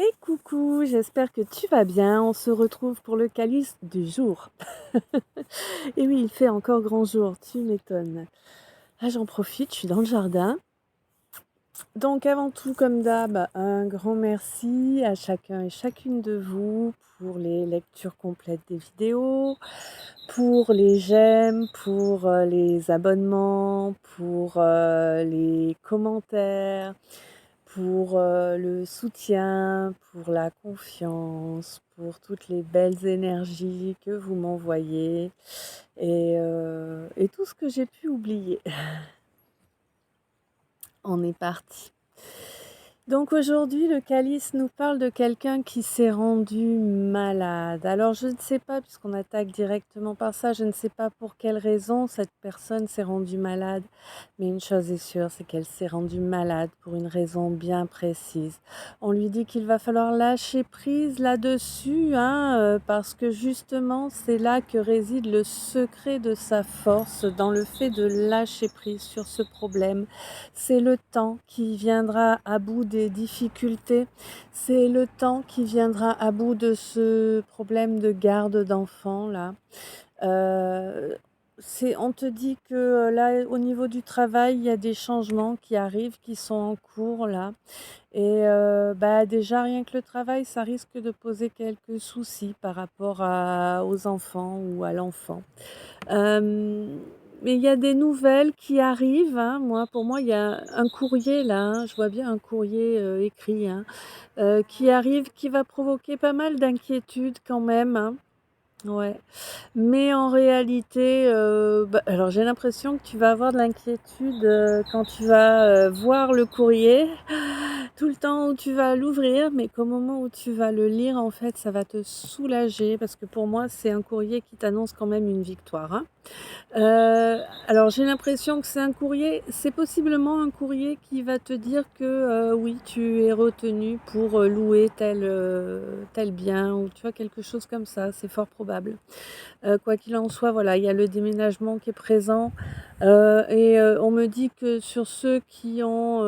Et coucou, j'espère que tu vas bien. On se retrouve pour le calice du jour. Et oui, il fait encore grand jour, tu m'étonnes. Ah, j'en profite, je suis dans le jardin. Donc avant tout, comme d'hab, un grand merci à chacun et chacune de vous pour les lectures complètes des vidéos, pour les j'aime, pour les abonnements, pour les commentaires, pour le soutien, pour la confiance, pour toutes les belles énergies que vous m'envoyez et tout ce que j'ai pu oublier. On est parti. Donc aujourd'hui, le calice nous parle de quelqu'un qui s'est rendu malade. Alors je ne sais pas, puisqu'on attaque directement par ça, je ne sais pas pour quelle raison cette personne s'est rendue malade. Mais une chose est sûre, c'est qu'elle s'est rendue malade pour une raison bien précise. On lui dit qu'il va falloir lâcher prise là-dessus, parce que justement, c'est là que réside le secret de sa force, dans le fait de lâcher prise sur ce problème. C'est le temps qui viendra à bout des difficultés. C'est le temps qui viendra à bout de ce problème de garde d'enfants là. On te dit que là, au niveau du travail, il y a des changements qui arrivent, qui sont en cours là. Et déjà, rien que le travail, ça risque de poser quelques soucis par rapport aux enfants ou à l'enfant. Mais il y a des nouvelles qui arrivent, hein. Pour moi, il y a un courrier là, je vois bien un courrier écrit, qui arrive, qui va provoquer pas mal d'inquiétudes quand même, hein. Ouais. Mais en réalité, alors j'ai l'impression que tu vas avoir de l'inquiétude quand tu vas voir le courrier, tout le temps où tu vas l'ouvrir, mais qu'au moment où tu vas le lire, en fait, ça va te soulager parce que pour moi, c'est un courrier qui t'annonce quand même une victoire, hein. Alors j'ai l'impression que c'est possiblement un courrier qui va te dire que, oui, tu es retenu pour, louer tel bien ou tu vois? Quelque chose comme ça, c'est fort probable. Quoi qu'il en soit, voilà, il y a le déménagement qui est présent, on me dit que sur ceux qui ont,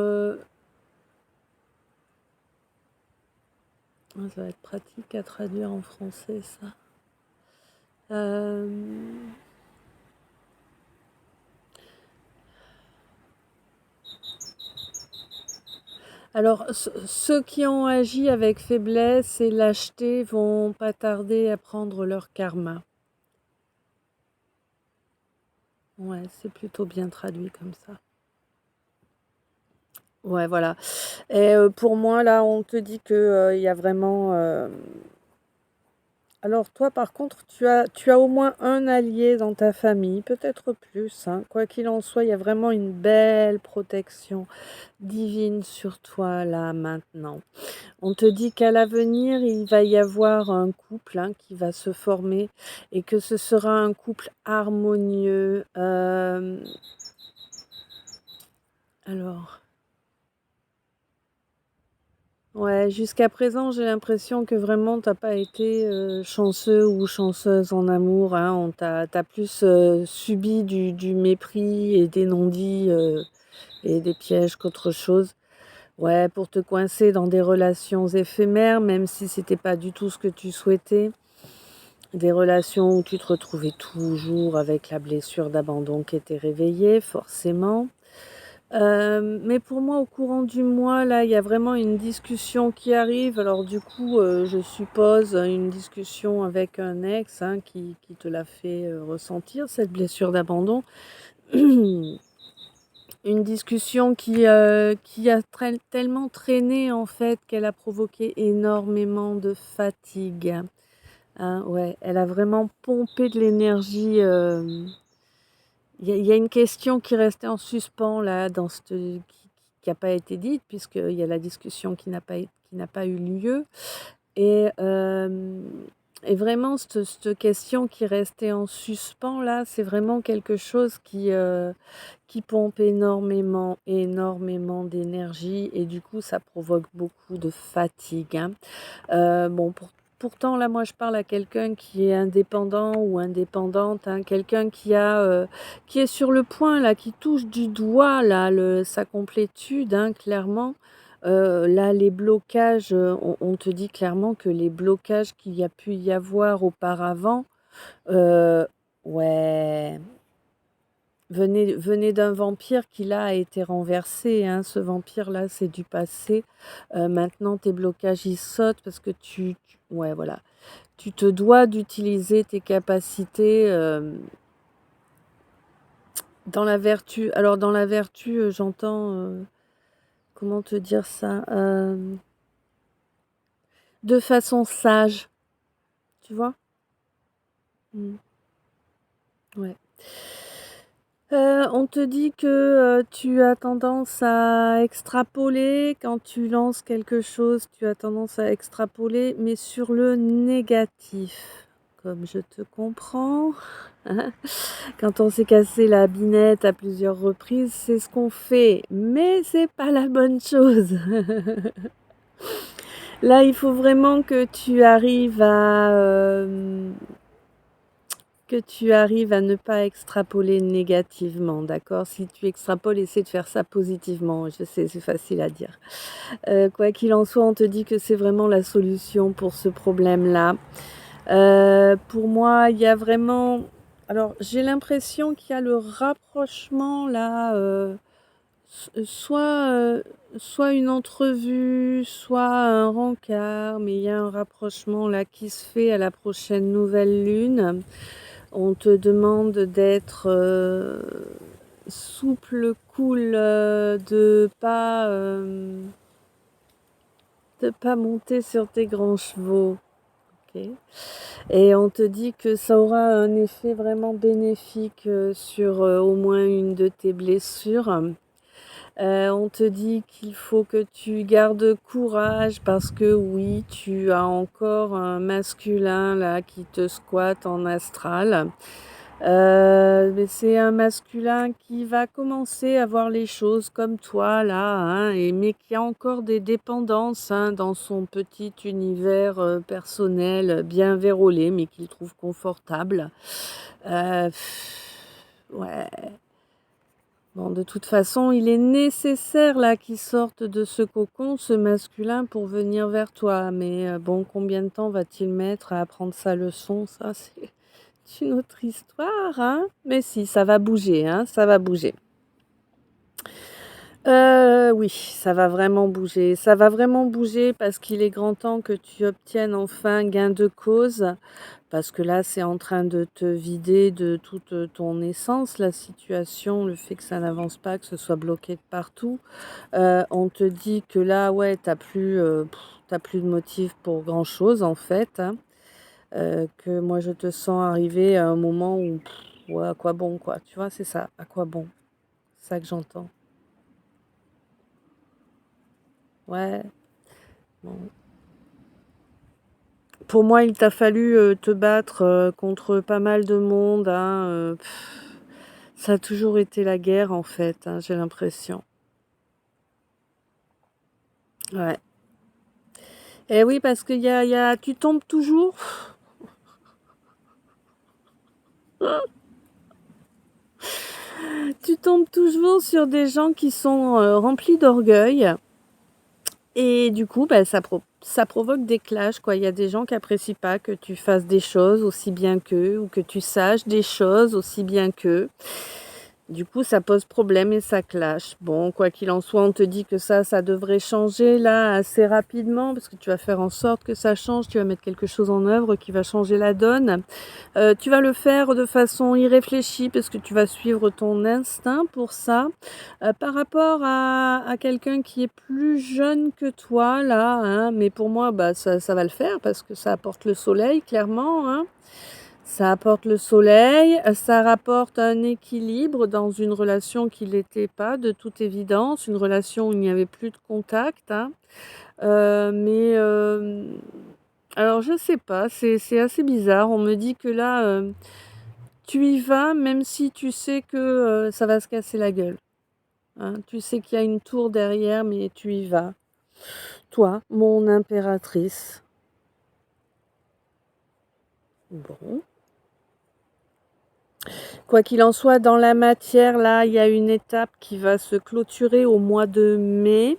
ça va être pratique à traduire en français ça. Hem Alors, ceux qui ont agi avec faiblesse et lâcheté vont pas tarder à prendre leur karma. Ouais, c'est plutôt bien traduit comme ça. Ouais, voilà. Et pour moi, là, on te dit que, il y a vraiment, alors toi, par contre, tu as au moins un allié dans ta famille, peut-être plus, hein. Quoi qu'il en soit, il y a vraiment une belle protection divine sur toi, là, maintenant. On te dit qu'à l'avenir, il va y avoir un couple, hein, qui va se former et que ce sera un couple harmonieux. Alors, ouais, jusqu'à présent, j'ai l'impression que vraiment tu pas été chanceux ou chanceuse en amour, hein. Tu plus subi du mépris et des non-dits et des pièges qu'autre chose. Ouais, pour te coincer dans des relations éphémères, même si c'était pas du tout ce que tu souhaitais. Des relations où tu te retrouvais toujours avec la blessure d'abandon qui était réveillée, forcément. Mais pour moi, au courant du mois, là, il y a vraiment une discussion qui arrive. Alors du coup, je suppose une discussion avec un ex, hein, qui te l'a fait, ressentir cette blessure d'abandon. Une discussion qui a tellement traîné, en fait, qu'elle a provoqué énormément de fatigue. Hein, ouais, elle a vraiment pompé de l'énergie, il y a une question qui restait en suspens là dans cette qui a pas été dite puisqu'il y a la discussion qui n'a pas eu lieu et hem et vraiment cette question qui restait en suspens là, c'est vraiment quelque chose qui pompe énormément, énormément d'énergie et du coup ça provoque beaucoup de fatigue, hein. Bon pourtant là, moi je parle à quelqu'un qui est indépendant ou indépendante, hein, quelqu'un qui est sur le point là, qui touche du doigt là sa complétude, hein, clairement. Là, les blocages, on te dit clairement que les blocages qu'il y a pu y avoir auparavant, ouais, venaient d'un vampire qui là a été renversé, hein. Ce vampire-là, c'est du passé. Maintenant tes blocages, ils sautent parce que ouais, voilà. Tu te dois d'utiliser tes capacités, dans la vertu. Alors dans la vertu, j'entends, comment te dire ça? De façon sage, tu vois? Mmh, ouais. On te dit que, tu as tendance à extrapoler quand tu lances quelque chose, tu as tendance à extrapoler, mais sur le négatif. Comme je te comprends. Quand on s'est cassé la binette à plusieurs reprises, c'est ce qu'on fait, mais c'est pas la bonne chose. Là, il faut vraiment que tu arrives à ne pas extrapoler négativement, d'accord? Si tu extrapoles, essaie de faire ça positivement. Je sais, c'est facile à dire. Quoi qu'il en soit, on te dit que c'est vraiment la solution pour ce problème-là. Pour moi, il y a vraiment alors j'ai l'impression qu'il y a le rapprochement là, soit, soit une entrevue, soit un rencard, mais il y a un rapprochement là qui se fait à la prochaine nouvelle lune. On te demande d'être, souple, cool, de pas monter sur tes grands chevaux, OK? Et on te dit que ça aura un effet vraiment bénéfique, sur, au moins une de tes blessures. On te dit qu'il faut que tu gardes courage parce que oui, tu as encore un masculin là qui te squatte en astral. Mais c'est un masculin qui va commencer à voir les choses comme toi là, hein, mais qui a encore des dépendances, hein, dans son petit univers, personnel, bien vérolé, mais qu'il trouve confortable. Heu, ouais. Bon, de toute façon, il est nécessaire là qu'il sorte de ce cocon, ce masculin, pour venir vers toi. Mais bon, combien de temps va-t-il mettre à apprendre sa leçon? Ça, c'est une autre histoire, hein? Mais si, ça va bouger, hein, ça va bouger. Oui, ça va vraiment bouger. Ça va vraiment bouger parce qu'il est grand temps que tu obtiennes enfin gain de cause. Parce que là, c'est en train de te vider de toute, ton essence, la situation, le fait que ça n'avance pas, que ce soit bloqué de partout. On te dit que là, ouais, tu plus de motif pour grand chose en fait, hein. Que moi je te sens arriver à un moment où, ouais, à quoi bon quoi, tu vois? C'est ça, à quoi bon? C'est ça que j'entends. Ouais, bon. Pour moi, il t'a fallu, te battre, contre pas mal de monde, hein, ça a toujours été la guerre en fait, hein, j'ai l'impression. Ouais. Et oui, parce qu'il y a tu tombes toujours tu tombes toujours sur des gens qui sont, remplis d'orgueil et du coup, bah, ça provoque des clashs, quoi. Il y a des gens qui apprécient pas que tu fasses des choses aussi bien qu'eux ou que tu saches des choses aussi bien qu'eux. Du coup, ça pose problème et ça clash. Bon, quoi qu'il en soit, on te dit que ça devrait changer là assez rapidement parce que tu vas faire en sorte que ça change. Tu vas mettre quelque chose en œuvre qui va changer la donne. Tu vas le faire de façon irréfléchie parce que tu vas suivre ton instinct pour ça. Par rapport à quelqu'un qui est plus jeune que toi là, hein, mais pour moi, bah, ça va le faire parce que ça apporte le soleil clairement, hein. Ça apporte le soleil, ça rapporte un équilibre dans une relation qui l'était pas de toute évidence, une relation où il n'y avait plus de contact, hein. Mais alors je sais pas, c'est assez bizarre. On me dit que là, tu y vas même si tu sais que, ça va se casser la gueule, hein. Tu sais qu'il y a une tour derrière, mais tu y vas. Toi, mon impératrice. Bon, Quoi qu'il en soit, dans la matière, là, il y a une étape qui va se clôturer au mois de mai.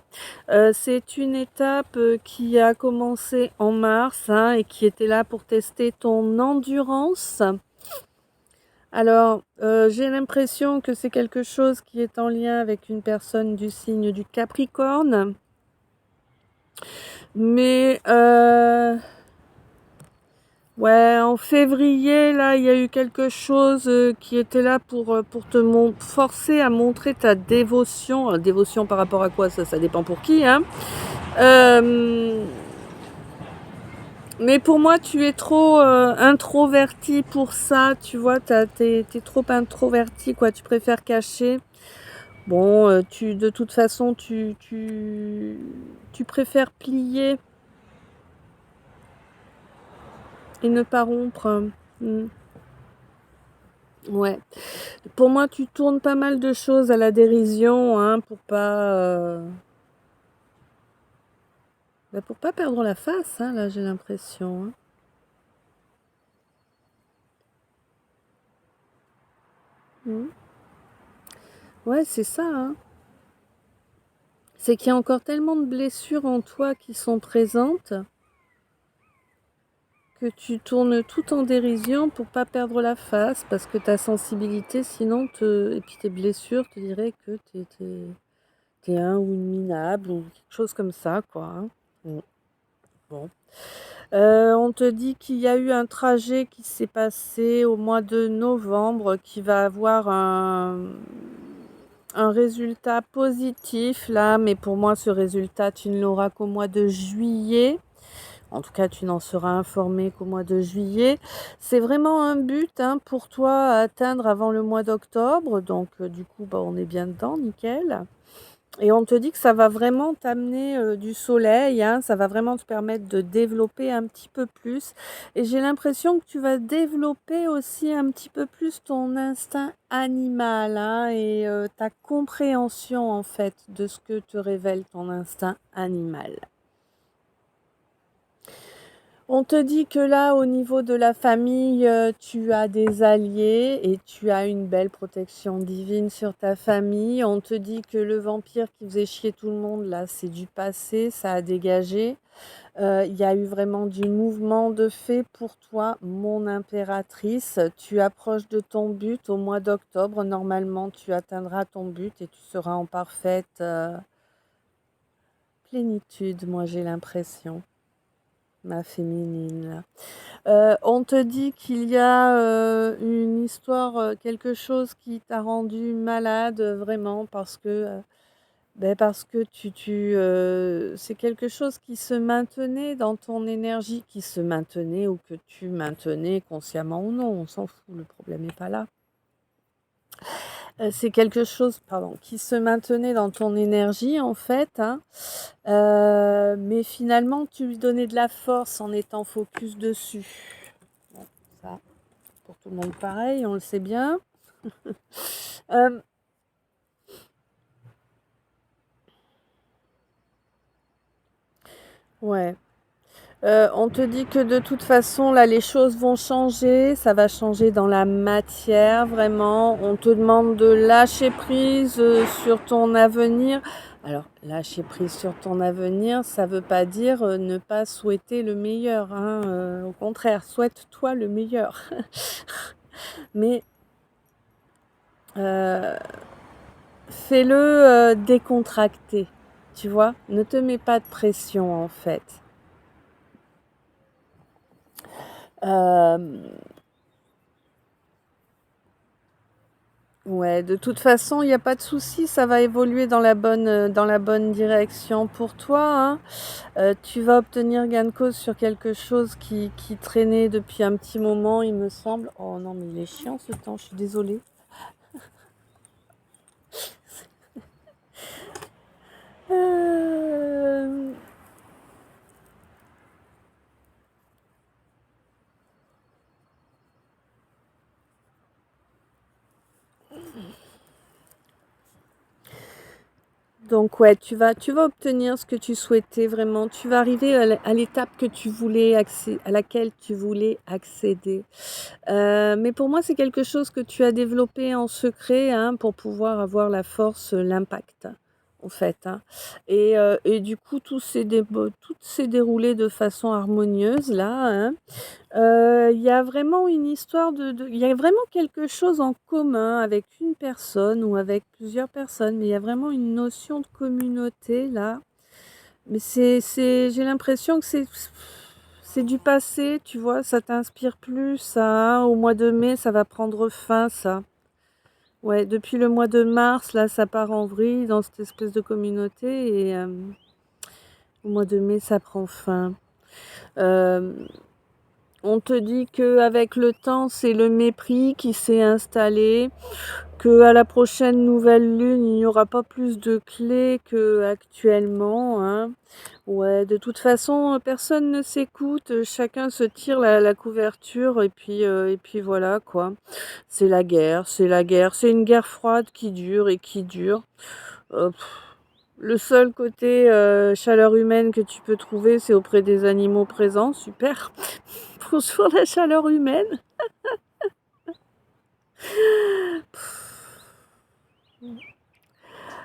C'est une étape, qui a commencé en mars, hein, et qui était là pour tester ton endurance. Alors, j'ai l'impression que c'est quelque chose qui est en lien avec une personne du signe du Capricorne. Mais, ouais, en février, là, il y a eu quelque chose qui était là pour te forcer à montrer ta dévotion. Dévotion par rapport à quoi? Ça dépend pour qui, hein. Euh, mais pour moi, tu es trop introverti pour ça, tu vois, t'es trop introverti, quoi. Tu préfères cacher. Bon, de toute façon, tu préfères plier et ne pas rompre. Hmm. Ouais. Pour moi, tu tournes pas mal de choses à la dérision, hein, pour pas perdre la face, hein, là, j'ai l'impression, hein. Mhm. Ouais, c'est ça, hein. C'est qu'il y a encore tellement de blessures en toi qui sont présentes que tu tournes tout en dérision pour pas perdre la face, parce que ta sensibilité, sinon, et puis tes blessures te diraient que t'es un ou une minable ou quelque chose comme ça, quoi, hein. Mm. Bon. On te dit qu'il y a eu un trajet qui s'est passé au mois de novembre qui va avoir un résultat positif là, mais pour moi ce résultat tu ne l'auras qu'au mois de juillet. En tout cas, tu n'en seras informé qu'au mois de juillet. C'est vraiment un but, hein, pour toi à atteindre avant le mois d'octobre. Donc, du coup, bah, on est bien dedans, nickel. Et on te dit que ça va vraiment t'amener du soleil, hein, ça va vraiment te permettre de développer un petit peu plus. Et j'ai l'impression que tu vas développer aussi un petit peu plus ton instinct animal, hein, et ta compréhension en fait de ce que te révèle ton instinct animal. On te dit que là, au niveau de la famille, tu as des alliés et tu as une belle protection divine sur ta famille. On te dit que le vampire qui faisait chier tout le monde, là, c'est du passé, ça a dégagé. Il y a eu vraiment du mouvement de fait pour toi, mon impératrice. Tu approches de ton but au mois d'octobre. Normalement, tu atteindras ton but et tu seras en parfaite plénitude, moi j'ai l'impression, ma féminine là. On te dit qu'il y a une histoire, quelque chose qui t'a rendu malade vraiment parce que c'est quelque chose qui se maintenait dans ton énergie, qui se maintenait ou que tu maintenais consciemment ou non, on s'en fout, le problème n'est pas là. C'est quelque chose, pardon, qui se maintenait dans ton énergie en fait, hein, mais finalement tu lui donnais de la force en étant focus dessus. Bon, ça, pour tout le monde pareil, on le sait bien. Euh, ouais. On te dit que de toute façon, là, les choses vont changer. Ça va changer dans la matière, vraiment. On te demande de lâcher prise sur ton avenir. Alors, lâcher prise sur ton avenir, ça veut pas dire ne pas souhaiter le meilleur, hein. Au contraire, souhaite-toi le meilleur. Mais euh, fais-le décontracté, tu vois. Ne te mets pas de pression, en fait. Euh, Ouais, de toute façon, il y a pas de souci, ça va évoluer dans la bonne direction pour toi, hein. Tu vas obtenir gain de cause sur quelque chose qui traînait depuis un petit moment, il me semble. Oh non, mais il est chiant ce temps, je suis désolée. Euh, Donc ouais, tu vas obtenir ce que tu souhaitais vraiment. Tu vas arriver à l'étape que tu voulais à laquelle tu voulais accéder. Mais pour moi, c'est quelque chose que tu as développé en secret, hein, pour pouvoir avoir la force, l'impact, en fait, hein. Et du coup, tout s'est déroulé de façon harmonieuse là, hein. Il y a vraiment une histoire il y a vraiment quelque chose en commun avec une personne ou avec plusieurs personnes, mais il y a vraiment une notion de communauté là. Mais j'ai l'impression que c'est du passé, tu vois? Ça t'inspire plus ça, hein? Au mois de mai, ça va prendre fin ça. Ouais, depuis le mois de mars, là, ça part en vrille dans cette espèce de communauté et au mois de mai, ça prend fin. Hem On te dit qu'avec le temps, c'est le mépris qui s'est installé, qu'à la prochaine nouvelle lune, il n'y aura pas plus de clés qu'actuellement, hein. Ouais, de toute façon, personne ne s'écoute, chacun se tire la couverture et puis voilà quoi. C'est la guerre, c'est une guerre froide qui dure et qui dure. Heu, le seul côté, chaleur humaine que tu peux trouver, c'est auprès des animaux présents, super. Bonjour la chaleur humaine.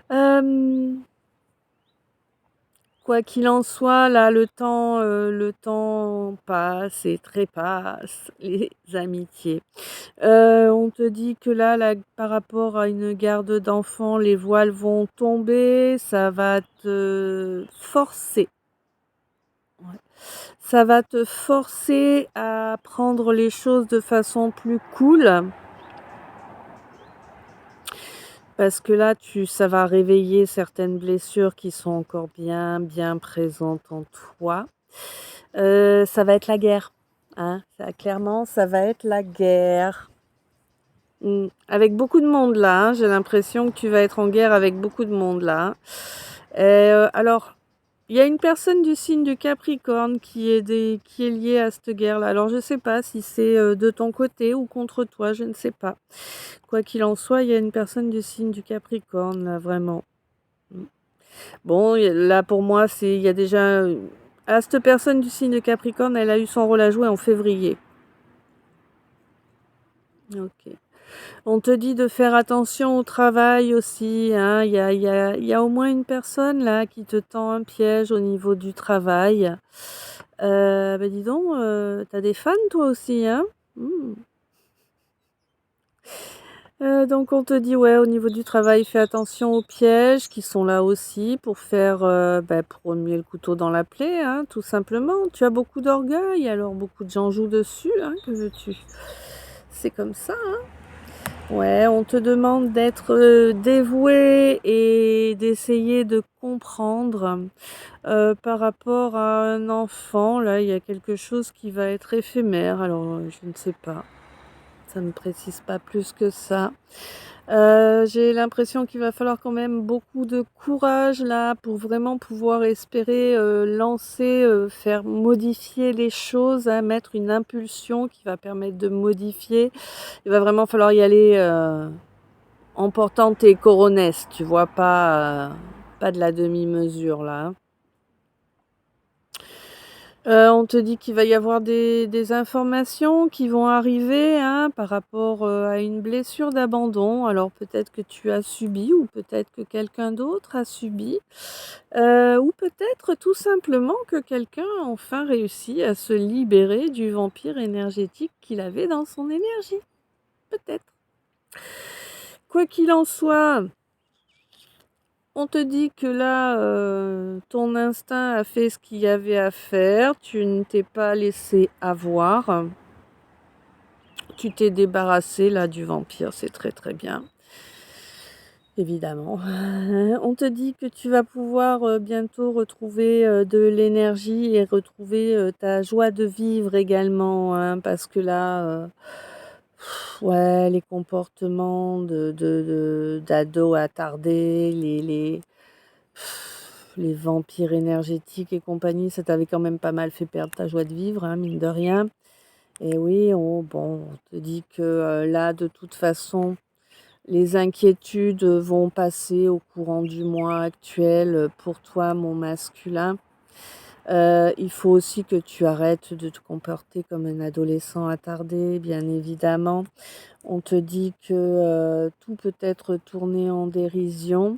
Hem, Quoi qu'il en soit, là, le temps passe et trépasse les amitiés. On te dit que là, par rapport à une garde d'enfants, les voiles vont tomber, ça va te forcer, ouais, ça va te forcer à prendre les choses de façon plus cool. Parce que là, ça va réveiller certaines blessures qui sont encore bien, bien présentes en toi. Ça va être la guerre, hein. Ça clairement, ça va être la guerre. Avec beaucoup de monde là, hein. J'ai l'impression que tu vas être en guerre avec beaucoup de monde là, hein. Alors, il y a une personne du signe du Capricorne qui est liée à cette guerre-là. Alors je sais pas si c'est, de ton côté ou contre toi, je ne sais pas. Quoi qu'il en soit, il y a une personne du signe du Capricorne là, vraiment. Mmh. Bon, là pour moi, il y a déjà, cette personne du signe de Capricorne, elle a eu son rôle à jouer en février. OK. On te dit de faire attention au travail aussi, hein. Il y a au moins une personne là qui te tend un piège au niveau du travail. Bah, dis donc, tu des fans toi aussi, hein? Mmh. Donc on te dit, ouais, au niveau du travail, fais attention aux pièges qui sont là aussi pour faire, pour remuer le couteau dans la plaie, hein, tout simplement. Tu as beaucoup d'orgueil, alors beaucoup de gens jouent dessus, hein, que veux-tu? C'est comme ça, hein. Ouais, on te demande d'être, dévoué et d'essayer de comprendre, par rapport à un enfant. Là, il y a quelque chose qui va être éphémère, alors, je ne sais pas. Ça ne précise pas plus que ça. J'ai l'impression qu'il va falloir quand même beaucoup de courage là pour vraiment pouvoir espérer, lancer, faire modifier les choses, hein, mettre une impulsion qui va permettre de modifier. Il va vraiment falloir y aller, en portant tes coronesses, tu vois? Pas de la demi-mesure là, hein. On te dit qu'il va y avoir des informations qui vont arriver, hein, par rapport, à une blessure d'abandon. Alors peut-être que tu as subi ou peut-être que quelqu'un d'autre a subi, ou peut-être tout simplement que quelqu'un a enfin réussi à se libérer du vampire énergétique qu'il avait dans son énergie. Peut-être. Quoi qu'il en soit, on te dit que là, ton instinct a fait ce qu'il y avait à faire, tu ne t'es pas laissé avoir. Tu t'es débarrassé là du vampire, c'est très, très bien, évidemment. On te dit que tu vas pouvoir, bientôt retrouver, de l'énergie et retrouver, ta joie de vivre également, hein, parce que là, ouais, les comportements d'ados attardés, les vampires énergétiques et compagnie, ça t'avait quand même pas mal fait perdre ta joie de vivre, hein, mine de rien. Et oui, bon, on te dit que, là, de toute façon, Les inquiétudes vont passer au courant du mois actuel pour toi, mon masculin. Il faut aussi que tu arrêtes de te comporter comme un adolescent attardé, bien évidemment. On te dit que, tout peut être tourné en dérision,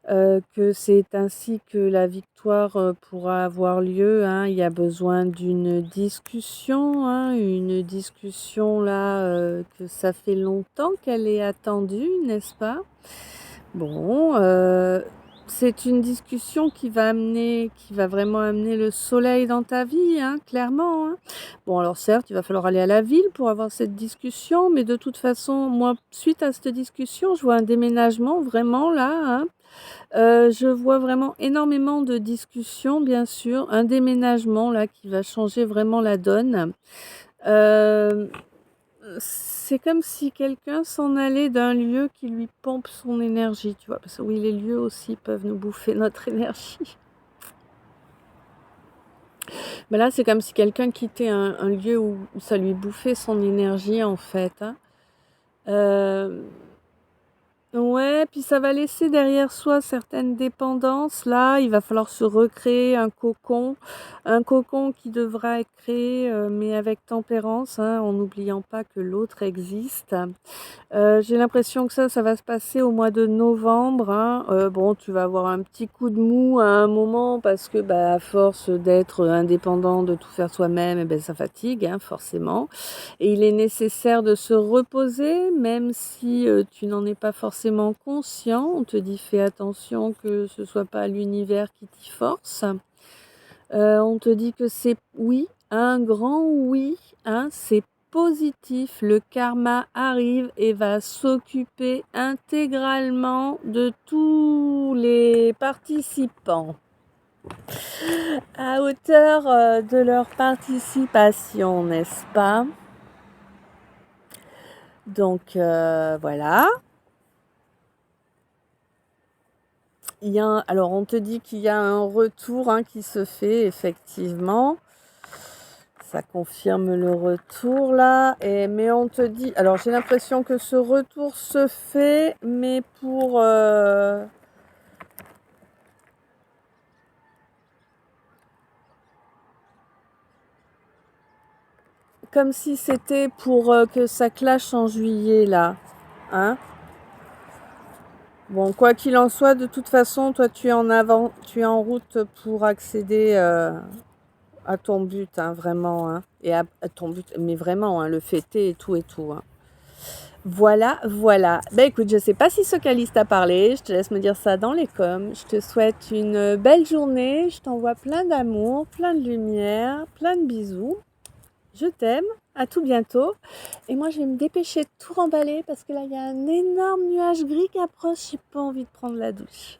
que c'est ainsi que la victoire, pourra avoir lieu, hein. Il y a besoin d'une discussion, hein, une discussion là, que ça fait longtemps qu'elle est attendue, n'est-ce pas? Bon, c'est une discussion qui va vraiment amener le soleil dans ta vie, hein, clairement, hein. Bon, alors certes, il va falloir aller à la ville pour avoir cette discussion, mais de toute façon, moi, suite à cette discussion, je vois un déménagement vraiment là, hein. Je vois vraiment énormément de discussions, bien sûr, un déménagement là qui va changer vraiment la donne. Hem C'est comme si quelqu'un s'en allait d'un lieu qui lui pompe son énergie, tu vois? Parce que oui, les lieux aussi peuvent nous bouffer notre énergie. Mais là, c'est comme si quelqu'un quittait un lieu où ça lui bouffait son énergie, en fait, hein. Hem Ouais, puis ça va laisser derrière soi certaines dépendances. Là, il va falloir se recréer un cocon qui devra être créé, mais avec tempérance, hein, en n'oubliant pas que l'autre existe. J'ai l'impression que ça va se passer au mois de novembre, hein. Bon, tu vas avoir un petit coup de mou à un moment parce que, bah, à force d'être indépendant, de tout faire soi-même et beh, ça fatigue, hein, forcément et il est nécessaire de se reposer même si, tu n'en es pas forcément conscient. On te dit: «Fais attention que ce soit pas l'univers qui t'y force». On te dit que c'est oui, un grand oui, hein, c'est positif. Le karma arrive et va s'occuper intégralement de tous les participants, à hauteur, de leur participation, n'est-ce pas? Donc voilà. Alors on te dit qu'il y a un retour, hein, qui se fait effectivement. Ça confirme le retour là mais on te dit alors j'ai l'impression que ce retour se fait, mais pour, comme si c'était pour, que ça clash en juillet là, hein? Bon, quoi qu'il en soit, de toute façon, toi tu es en route pour accéder, à ton but, hein, vraiment, hein et à ton but mais vraiment, hein, le fêter et tout, hein. Voilà, voilà. Ben écoute, je sais pas si ce calice t'a parlé, je te laisse me dire ça dans les coms. Je te souhaite une belle journée, je t'envoie plein d'amour, plein de lumière, plein de bisous. Je t'aime, à tout bientôt et moi je vais me dépêcher de tout remballer parce que là, il y a un énorme nuage gris qui approche, j'ai pas envie de prendre la douche.